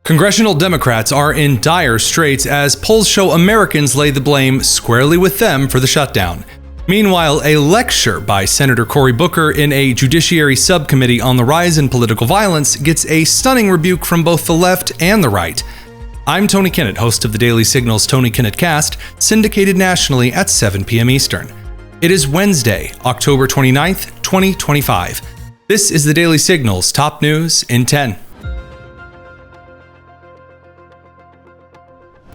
Congressional Democrats are in dire straits as polls show Americans lay the blame squarely with them for the shutdown. Meanwhile, a lecture by Senator Cory Booker in a judiciary subcommittee on the rise in political violence gets a stunning rebuke from both the left and the right. I'm Tony Kinnett, host of the Daily Signal's Tony Kinnett Cast, syndicated nationally at 7 p.m. Eastern. It is Wednesday, October 29th, 2025. This is the Daily Signal's top news in 10.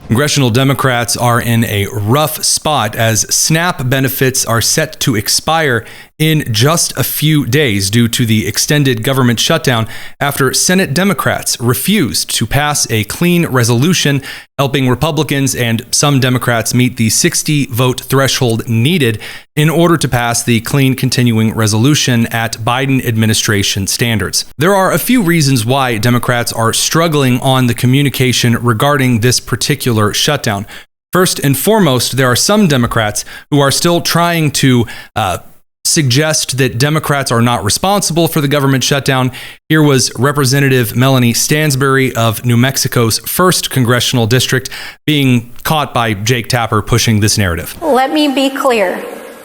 Congressional Democrats are in a rough spot as SNAP benefits are set to expire in just a few days due to the extended government shutdown after Senate Democrats refused to pass a clean resolution helping Republicans and some Democrats meet the 60-vote threshold needed in order to pass the clean continuing resolution at Biden administration standards. There are a few reasons why Democrats are struggling on the communication regarding this particular shutdown. First and foremost, there are some Democrats who are still trying to suggest that Democrats are not responsible for the government shutdown. Here was Representative Melanie Stansbury of New Mexico's 1st Congressional District being caught by Jake Tapper pushing this narrative. Let me be clear.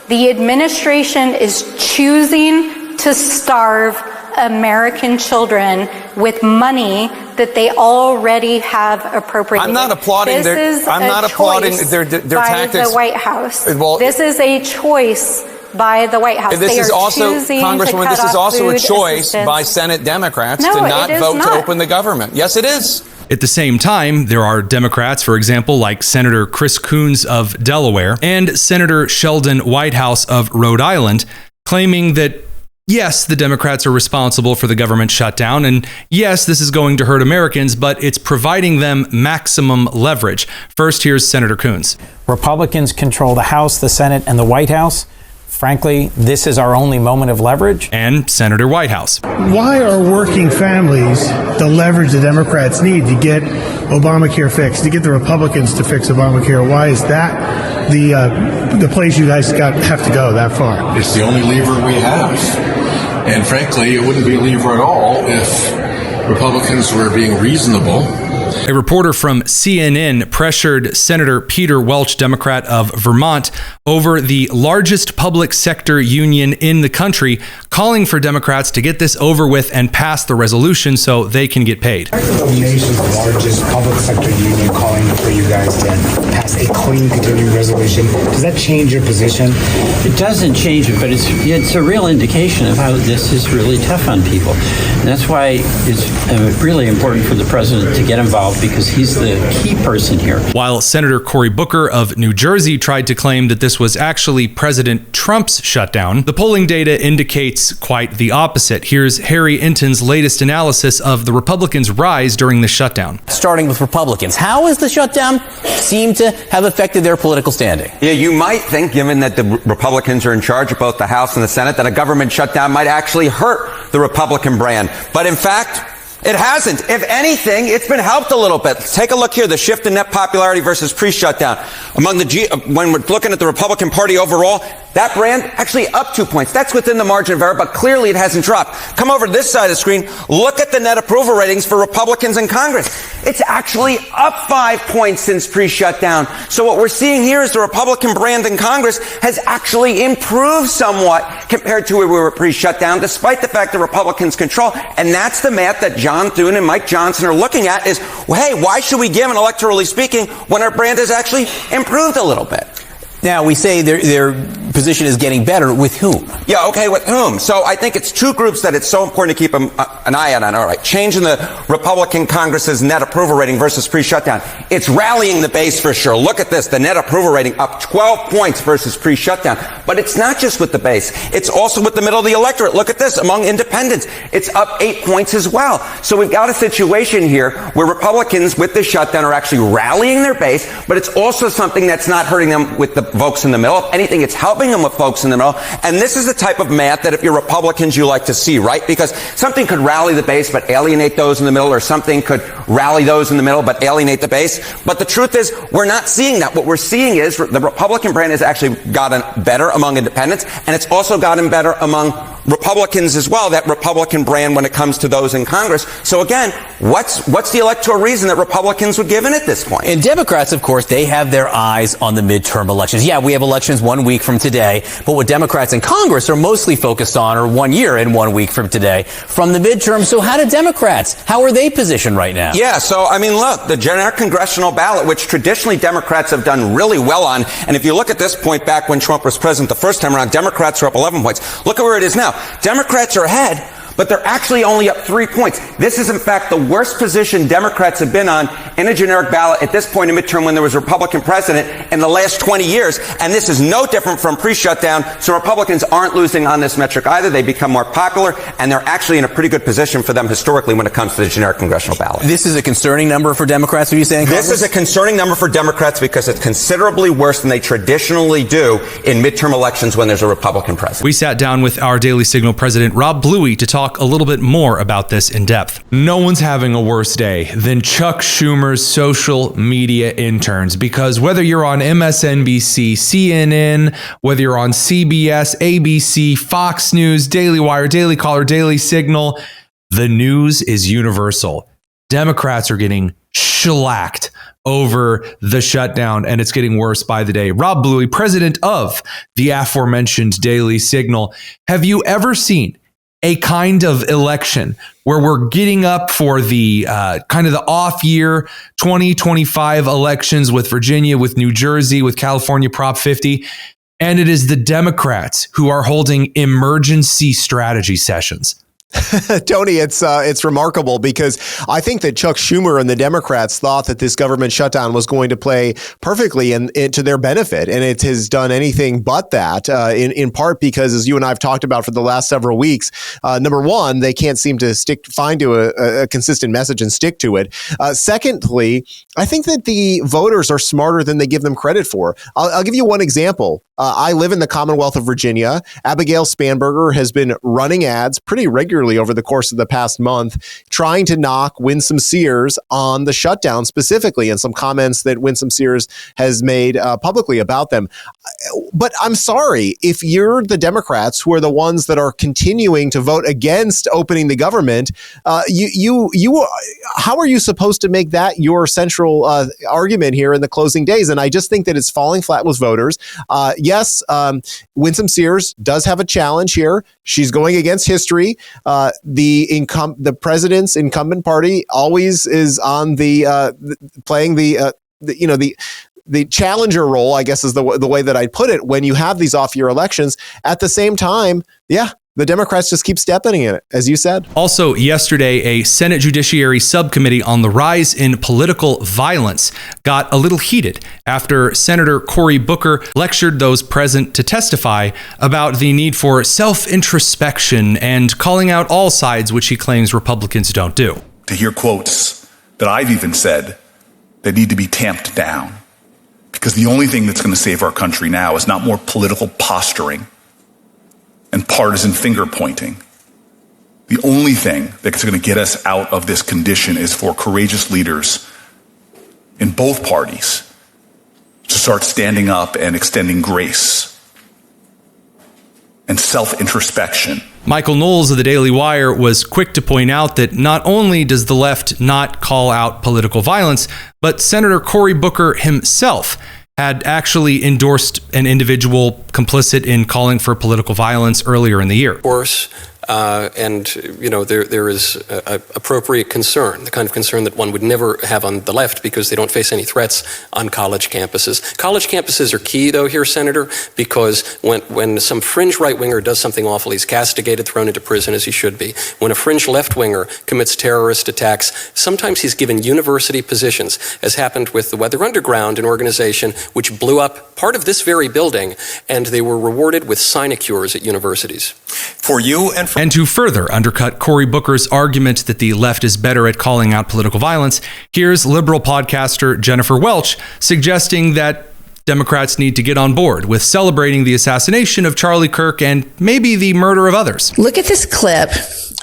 The administration is choosing to starve American children with money that they already have appropriated. I'm not applauding their tactics. The White House. Well, this is a choice by the White House. This is also, Congresswoman, this is also a choice by Senate Democrats to not vote to open the government. Yes, it is. At the same time, there are Democrats, for example, like Senator Chris Coons of Delaware and Senator Sheldon Whitehouse of Rhode Island, claiming that yes, the Democrats are responsible for the government shutdown, and yes, this is going to hurt Americans, but it's providing them maximum leverage. First, here's Senator Coons. Republicans control the House, the Senate, and the White House. Frankly, this is our only moment of leverage. And Senator Whitehouse. Why are working families the leverage the Democrats need to get Obamacare fixed, to get the Republicans to fix Obamacare? Why is that the place you guys have to go that far? It's the only lever we have. And frankly, it wouldn't be a lever at all if Republicans were being reasonable. A reporter from CNN pressured Senator Peter Welch, Democrat of Vermont, over the largest public sector union in the country, calling for Democrats to get this over with and pass the resolution so they can get paid. The nation's largest public sector union calling for you guys to pass a clean continuing resolution. Does that change your position? It doesn't change it, but it's a real indication of how this is really tough on people. And that's why it's really important for the president to get involved, because he's the key person here. While Senator Cory Booker of New Jersey tried to claim that this was actually President Trump's shutdown, the polling data indicates quite the opposite. Here's Harry Inton's latest analysis of the Republicans' rise during the shutdown. Starting with Republicans, how has the shutdown seemed to have affected their political standing? Yeah, you might think, given that the Republicans are in charge of both the House and the Senate, that a government shutdown might actually hurt the Republican brand. But in fact, it hasn't. If anything, it's been helped a little bit. Take a look here, the shift in net popularity versus pre-shutdown. When we're looking at the Republican Party overall, that brand actually up 2 points. That's within the margin of error, but clearly it hasn't dropped. Come over to this side of the screen. Look at the net approval ratings for Republicans in Congress. It's actually up 5 points since pre-shutdown. So what we're seeing here is the Republican brand in Congress has actually improved somewhat compared to where we were pre-shutdown, despite the fact that Republicans control. And that's the math that John Thune and Mike Johnson are looking at is, well, hey, why should we give, electorally speaking, when our brand has actually improved a little bit? Now, we say their position is getting better. With whom? Yeah, okay, with whom? So I think it's two groups that it's so important to keep an eye on. All right, change in the Republican Congress's net approval rating versus pre-shutdown. It's rallying the base for sure. Look at this, the net approval rating up 12 points versus pre-shutdown. But it's not just with the base. It's also with the middle of the electorate. Look at this, among independents. It's up 8 points as well. So we've got a situation here where Republicans with the shutdown are actually rallying their base, but it's also something that's not hurting them with the folks in the middle. If anything, it's helping them with folks in the middle. And this is the type of math that if you're Republicans, you like to see, right? Because something could rally the base but alienate those in the middle, or something could rally those in the middle but alienate the base. But the truth is, we're not seeing that. What we're seeing is the Republican brand has actually gotten better among independents, and it's also gotten better among Republicans as well, that Republican brand when it comes to those in Congress. So again, what's the electoral reason that Republicans would give in at this point? And Democrats, of course, they have their eyes on the midterm elections. Yeah, we have elections 1 week from today, but what Democrats in Congress are mostly focused on are 1 year and 1 week from today from the midterm. So how are they positioned right now? Yeah, so I mean, look, the generic congressional ballot, which traditionally Democrats have done really well on, and if you look at this point back when Trump was president the first time around, Democrats are up 11 points. Look at where it is now. Democrats are ahead, but they're actually only up 3 points. This is, in fact, the worst position Democrats have been on in a generic ballot at this point in midterm when there was a Republican president in the last 20 years. And this is no different from pre-shutdown. So Republicans aren't losing on this metric either. They become more popular, and they're actually in a pretty good position for them historically when it comes to the generic congressional ballot. This is a concerning number for Democrats, are you saying? This is a concerning number for Democrats because it's considerably worse than they traditionally do in midterm elections when there's a Republican president. We sat down with our Daily Signal president, Rob Bluey, to talk a little bit more about this in depth. No one's having a worse day than Chuck Schumer's social media interns, because whether you're on MSNBC, CNN, whether you're on CBS, ABC, Fox News, Daily Wire, Daily Caller, Daily Signal, the news is universal. Democrats are getting shellacked over the shutdown, and it's getting worse by the day. Rob Bluey, president of the aforementioned Daily Signal. Have you ever seen a kind of election where we're getting up for the kind of the off year 2025 elections with Virginia, with New Jersey, with California Prop 50, and it is the Democrats who are holding emergency strategy sessions? Tony, it's remarkable because I think that Chuck Schumer and the Democrats thought that this government shutdown was going to play perfectly to their benefit, and it has done anything but that. In part because, as you and I have talked about for the last several weeks, number one, they can't seem to find a consistent message and stick to it. Secondly, I think that the voters are smarter than they give them credit for. I'll give you one example. I live in the Commonwealth of Virginia. Abigail Spanberger has been running ads pretty regularly over the course of the past month, trying to knock Winsome Sears on the shutdown specifically, and some comments that Winsome Sears has made publicly about them. But I'm sorry, if you're the Democrats who are the ones that are continuing to vote against opening the government, how are you supposed to make that your central argument here in the closing days? And I just think that it's falling flat with voters. Yes, Winsome Sears does have a challenge here. She's going against history. The president's incumbent party always is on playing the challenger role, I guess is the way that I'd put it, when you have these off-year elections. At the same time, the Democrats just keep stepping in it, as you said. Also, yesterday, a Senate Judiciary subcommittee on the rise in political violence got a little heated after Senator Cory Booker lectured those present to testify about the need for self-introspection and calling out all sides, which he claims Republicans don't do. To hear quotes that I've even said that need to be tamped down, because the only thing that's going to save our country now is not more political posturing and partisan finger pointing. The only thing that's going to get us out of this condition is for courageous leaders in both parties to start standing up and extending grace and self-introspection. Michael Knowles of the Daily Wire was quick to point out that not only does the left not call out political violence, but Senator Cory Booker himself had actually endorsed an individual complicit in calling for political violence earlier in the year. Of course, there is appropriate concern, the kind of concern that one would never have on the left because they don't face any threats on college campuses. College campuses are key, though, here, Senator, because when some fringe right-winger does something awful, he's castigated, thrown into prison, as he should be. When a fringe left-winger commits terrorist attacks, sometimes he's given university positions, as happened with the Weather Underground, an organization which blew up part of this very building, and they were rewarded with sinecures at universities. For you and to further undercut Cory Booker's argument that the left is better at calling out political violence, here's liberal podcaster Jennifer Welch suggesting that Democrats need to get on board with celebrating the assassination of Charlie Kirk and maybe the murder of others. Look at this clip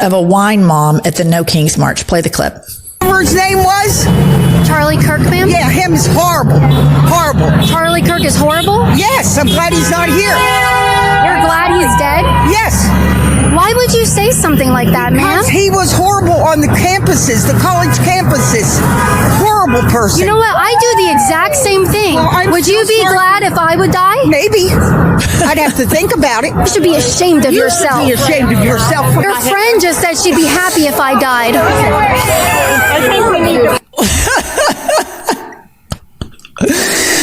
of a wine mom at the No Kings March. Play the clip. His name was? Charlie Kirk, ma'am? Yeah, him is horrible. Horrible. Charlie Kirk is horrible? Yes, I'm glad he's not here. You're glad he's dead? Yes. something like that, ma'am. He was horrible on the campuses, the college campuses. Horrible person. You know what? I do the exact same thing. Well, would you be glad if I would die? Maybe. I'd have to think about it. You should be ashamed of yourself. You should be ashamed of yourself. Your friend just said she'd be happy if I died. I think we need to...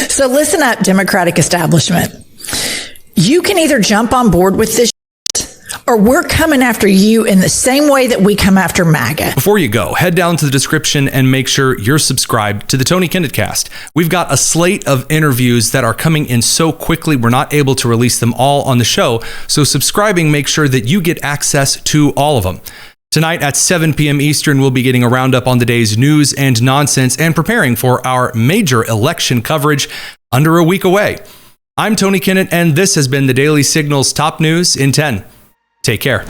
So listen up, Democratic establishment. You can either jump on board with this or we're coming after you in the same way that we come after MAGA. Before you go, head down to the description and make sure you're subscribed to the Tony Kinnett Cast. We've got a slate of interviews that are coming in so quickly, we're not able to release them all on the show. So subscribing makes sure that you get access to all of them. Tonight at 7 p.m. Eastern, we'll be getting a roundup on the day's news and nonsense and preparing for our major election coverage under a week away. I'm Tony Kinnett, and this has been the Daily Signal's top news in 10. Take care.